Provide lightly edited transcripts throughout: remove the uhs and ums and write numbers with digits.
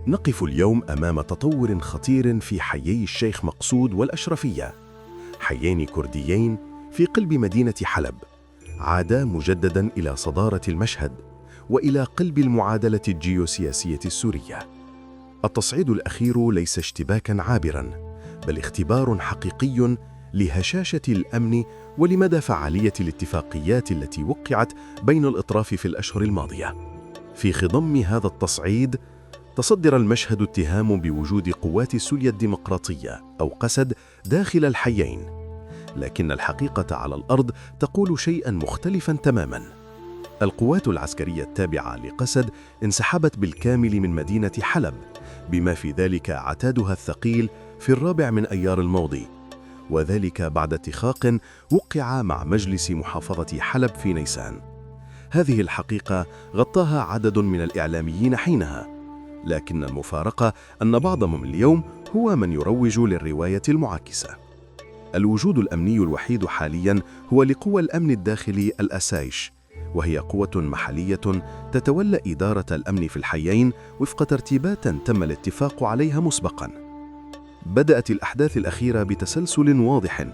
نقف اليوم أمام تطور خطير في حيي الشيخ مقصود والأشرفية، حيين كرديين في قلب مدينة حلب، عادا مجدداً إلى صدارة المشهد وإلى قلب المعادلة الجيوسياسية السورية. التصعيد الأخير ليس اشتباكاً عابراً، بل اختبار حقيقي لهشاشة الأمن ولمدى فعالية الاتفاقيات التي وقعت بين الأطراف في الأشهر الماضية. في خضم هذا التصعيد تصدر المشهد اتهام بوجود قوات سوريا الديمقراطية أو قسد داخل الحيين، لكن الحقيقة على الأرض تقول شيئاً مختلفاً تماماً. القوات العسكرية التابعة لقسد انسحبت بالكامل من مدينة حلب، بما في ذلك عتادها الثقيل في 4 أيار الماضي، وذلك بعد اتفاق وقع مع مجلس محافظة حلب في نيسان. هذه الحقيقة غطاها عدد من الإعلاميين حينها، لكن المفارقة أن بعضهم اليوم هو من يروج للرواية المعاكسة. الوجود الأمني الوحيد حالياً هو لقوى الأمن الداخلي الأسايش، وهي قوة محلية تتولى إدارة الأمن في الحيين وفق ترتيبات تم الاتفاق عليها مسبقاً. بدأت الأحداث الأخيرة بتسلسل واضح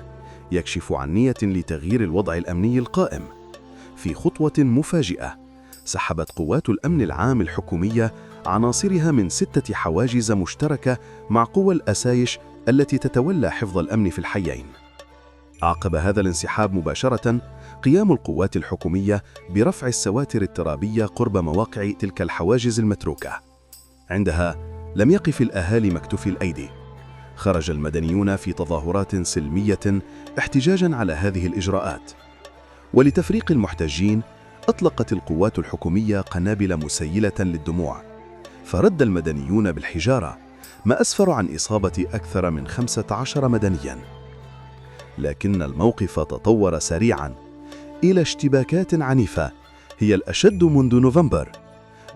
يكشف عن نية لتغيير الوضع الأمني القائم. في خطوة مفاجئة، سحبت قوات الأمن العام الحكومية عناصرها من 6 حواجز مشتركة مع قوى الأسايش التي تتولى حفظ الأمن في الحيين. عقب هذا الانسحاب مباشرة، قيام القوات الحكومية برفع السواتر الترابية قرب مواقع تلك الحواجز المتروكة. عندها لم يقف الأهالي مكتوفي الأيدي، خرج المدنيون في تظاهرات سلمية احتجاجاً على هذه الإجراءات. ولتفريق المحتجين، أطلقت القوات الحكومية قنابل مسيلة للدموع، فرد المدنيون بالحجارة، ما أسفر عن إصابة أكثر من 15 مدنياً. لكن الموقف تطور سريعاً إلى اشتباكات عنيفة هي الأشد منذ نوفمبر.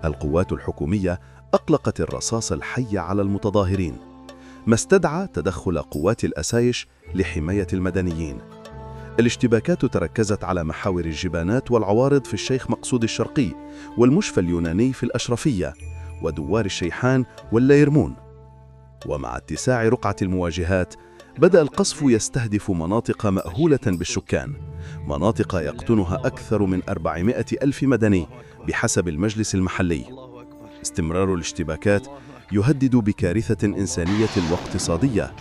القوات الحكومية أطلقت الرصاص الحي على المتظاهرين، ما استدعى تدخل قوات الأسايش لحماية المدنيين. الاشتباكات تركزت على محاور الجبانات والعوارض في الشيخ مقصود الشرقي، والمشفى اليوناني في الأشرفية، ودوار الشيحان والليرمون. ومع اتساع رقعة المواجهات، بدأ القصف يستهدف مناطق مأهولة بالسكان، مناطق يقطنها أكثر من 400 ألف مدني بحسب المجلس المحلي. استمرار الاشتباكات يهدد بكارثة إنسانية واقتصادية،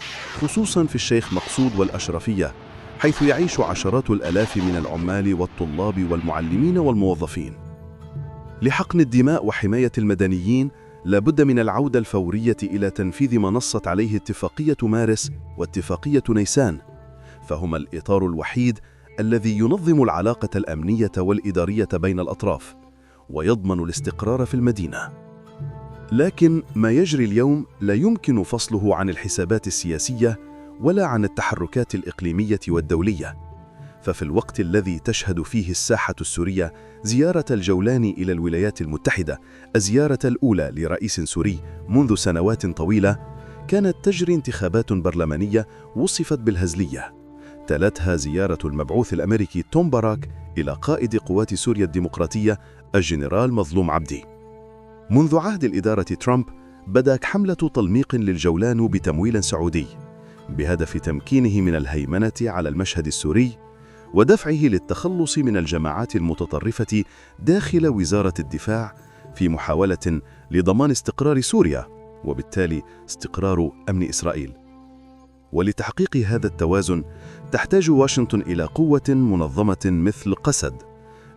خصوصاً في الشيخ مقصود والأشرفية، حيث يعيش عشرات الآلاف من العمال والطلاب والمعلمين والموظفين. لحقن الدماء وحماية المدنيين، لابد من العودة الفورية إلى تنفيذ ما نصت عليه اتفاقية مارس واتفاقية نيسان، فهما الإطار الوحيد الذي ينظم العلاقة الأمنية والإدارية بين الأطراف ويضمن الاستقرار في المدينة. لكن ما يجري اليوم لا يمكن فصله عن الحسابات السياسية ولا عن التحركات الإقليمية والدولية. ففي الوقت الذي تشهد فيه الساحة السورية زيارة الجولان إلى الولايات المتحدة، الزيارة الأولى لرئيس سوري منذ سنوات طويلة، كانت تجري انتخابات برلمانية وصفت بالهزلية، تلتها زيارة المبعوث الأمريكي توم باراك إلى قائد قوات سوريا الديمقراطية الجنرال مظلوم عبدي. منذ عهد الإدارة ترامب بدأت حملة تلميق للجولان بتمويل سعودي، بهدف تمكينه من الهيمنة على المشهد السوري ودفعه للتخلص من الجماعات المتطرفة داخل وزارة الدفاع، في محاولة لضمان استقرار سوريا وبالتالي استقرار أمن إسرائيل. ولتحقيق هذا التوازن تحتاج واشنطن إلى قوة منظمة مثل قسد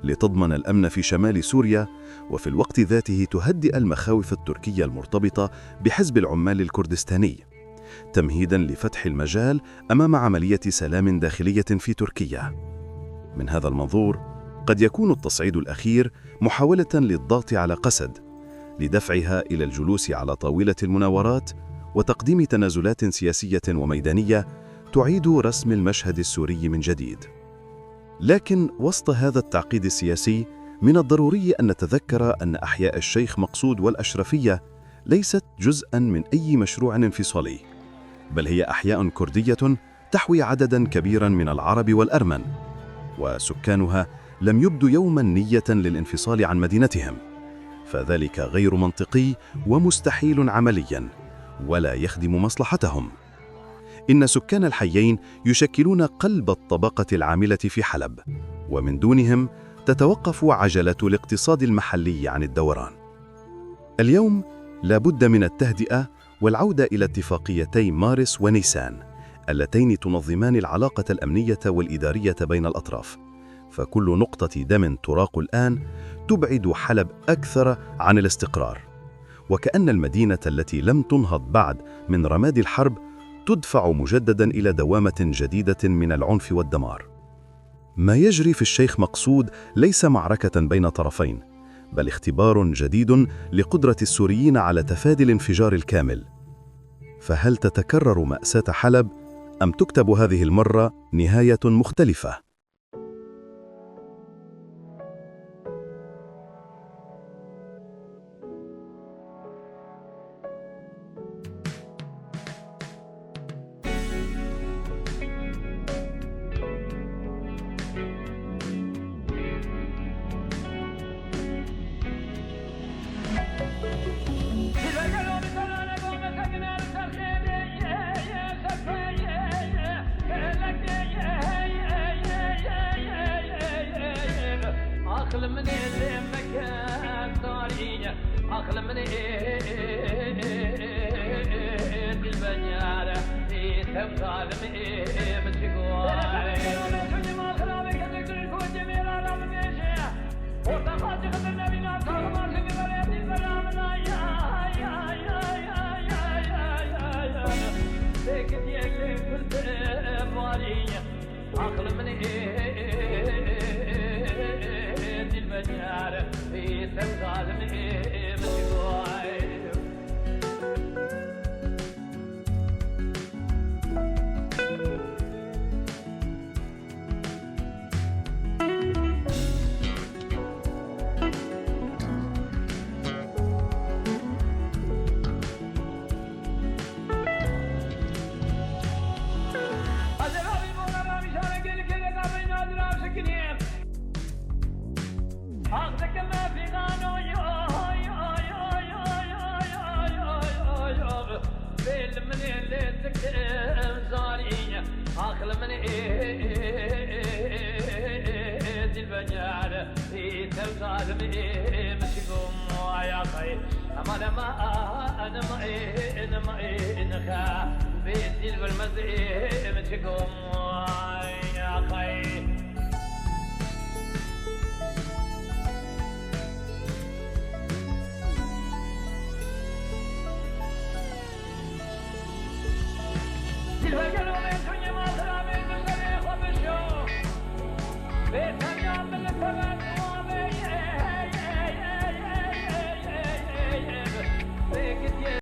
لتضمن الأمن في شمال سوريا، وفي الوقت ذاته تهدئ المخاوف التركية المرتبطة بحزب العمال الكردستاني، تمهيداً لفتح المجال أمام عملية سلام داخلية في تركيا. من هذا المنظور، قد يكون التصعيد الأخير محاولة للضغط على قسد لدفعها إلى الجلوس على طاولة المناورات وتقديم تنازلات سياسية وميدانية تعيد رسم المشهد السوري من جديد. لكن وسط هذا التعقيد السياسي، من الضروري أن نتذكر أن أحياء الشيخ مقصود والأشرفية ليست جزءاً من أي مشروع انفصالي، بل هي أحياء كردية تحوي عدداً كبيراً من العرب والأرمن، وسكانها لم يبدوا يوماً نية للانفصال عن مدينتهم. فذلك غير منطقي ومستحيل عملياً، ولا يخدم مصلحتهم. إن سكان الحيين يشكلون قلب الطبقة العاملة في حلب، ومن دونهم تتوقف عجلة الاقتصاد المحلي عن الدوران. اليوم لا بد من التهدئة والعودة إلى اتفاقيتي مارس ونيسان اللتين تنظمان العلاقة الأمنية والإدارية بين الأطراف، فكل نقطة دم تراق الآن تبعد حلب أكثر عن الاستقرار، وكأن المدينة التي لم تنهض بعد من رماد الحرب تدفع مجدداً إلى دوامة جديدة من العنف والدمار. ما يجري في الشيخ مقصود ليس معركة بين طرفين، بل اختبار جديد لقدرة السوريين على تفادي الانفجار الكامل. فهل تتكرر مأساة حلب أم تكتب هذه المرة نهاية مختلفة؟ بيت البرمز متكم يا خي